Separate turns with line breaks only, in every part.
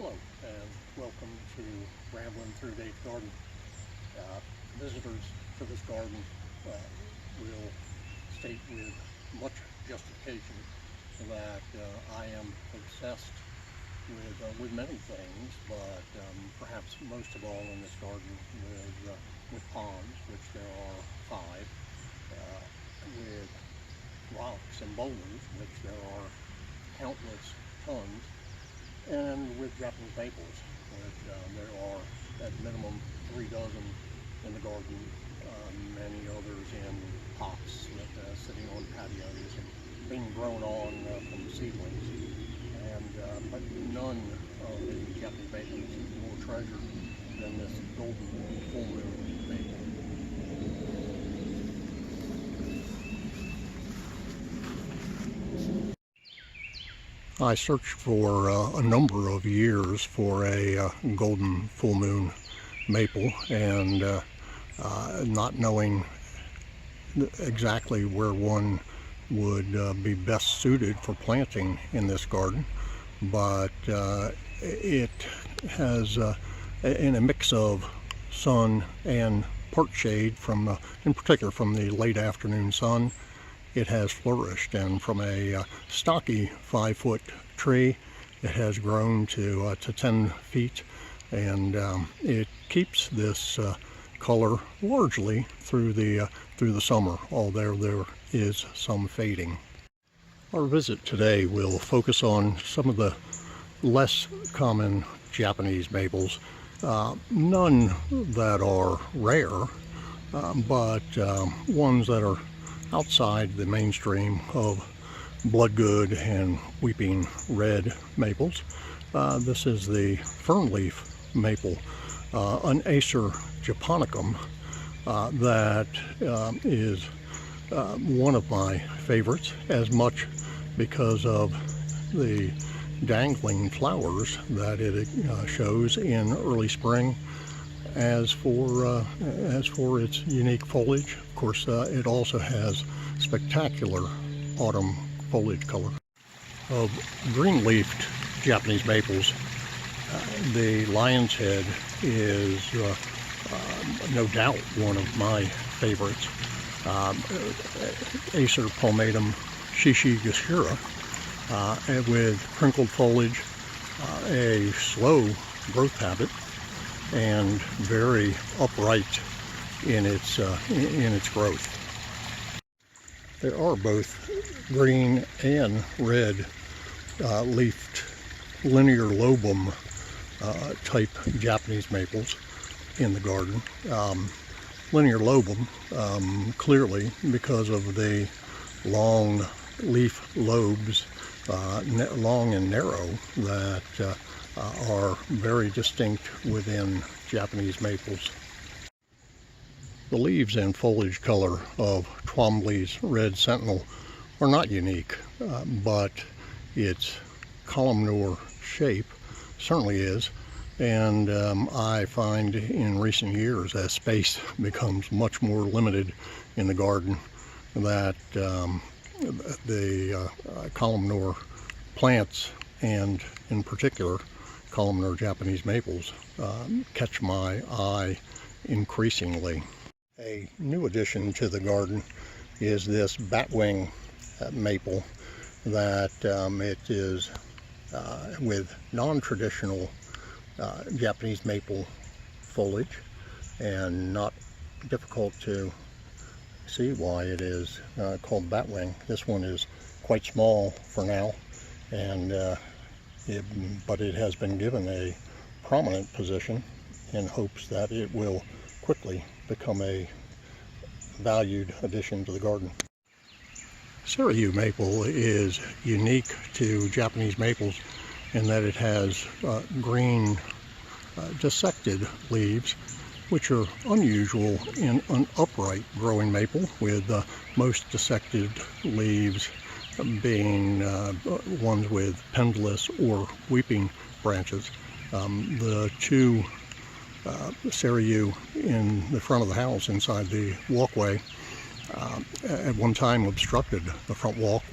Hello and welcome to Ramblin' Through Dave's Garden. Visitors to this garden will state with much justification that I am obsessed with many things, but perhaps most of all in this garden with ponds, which there are 5, with rocks and boulders, which there are countless tons, and with Japanese maples, which there are at minimum 3 dozen in the garden, many others in pots that sitting on patios and being grown on from seedlings. And but none of the Japanese maples is more treasured than this golden full moon maple. I searched for a number of years for a golden full moon maple, and not knowing exactly where one would be best suited for planting in this garden, but it has in a mix of sun and part shade from in particular from the late afternoon sun, it has flourished, and from a stocky 5-foot tree it has grown to 10 feet, and it keeps this color largely through the summer, although there is some fading. Our visit today will focus on some of the less common Japanese maples, none that are rare, but ones that are outside the mainstream of bloodgood and weeping red maples. This is the fernleaf maple, an Acer japonicum, that is one of my favorites, as much because of the dangling flowers that it shows in early spring, as for its unique foliage. Of course, it also has spectacular autumn foliage color. Of green-leafed Japanese maples, the lion's head is no doubt one of my favorites. Acer palmatum shishigashira, with crinkled foliage, a slow growth habit, and very upright in its growth. There are both green and red leafed linear lobum type Japanese maples in the garden. Linear lobum, clearly because of the long leaf lobes, long and narrow, that are very distinct within Japanese maples. The leaves and foliage color of Twombly's Red Sentinel are not unique, but its columnar shape certainly is, and I find in recent years, as space becomes much more limited in the garden, that the columnar plants, and in particular columnar Japanese maples, catch my eye increasingly. A new addition to the garden is this batwing maple that it is with non-traditional Japanese maple foliage, and not difficult to see why it is called batwing. This one is quite small for now, and but it has been given a prominent position in hopes that it will quickly become a valued addition to the garden. Seiryu maple is unique to Japanese maples in that it has green dissected leaves, which are unusual in an upright growing maple, with most dissected leaves being ones with pendulous or weeping branches. The 2 Seiryu in the front of the house inside the walkway at one time obstructed the front walk,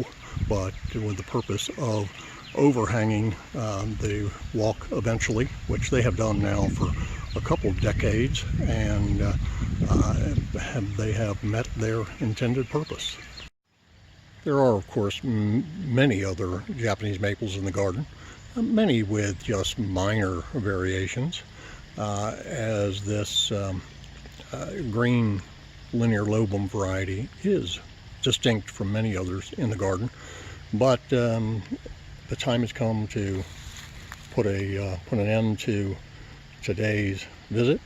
but with the purpose of overhanging the walk eventually, which they have done now for a couple of decades, and they have met their intended purpose. There are, of course, many other Japanese maples in the garden, many with just minor variations, as this green linear lobum variety is distinct from many others in the garden. But the time has come to put an end to today's visit.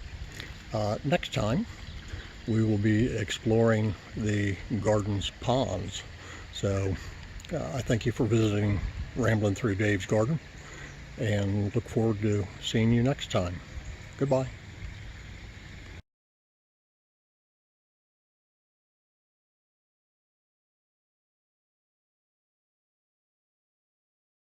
Next time we will be exploring the garden's ponds. So I thank you for visiting Ramblin' Through Dave's Garden, and look forward to seeing you next time. Goodbye.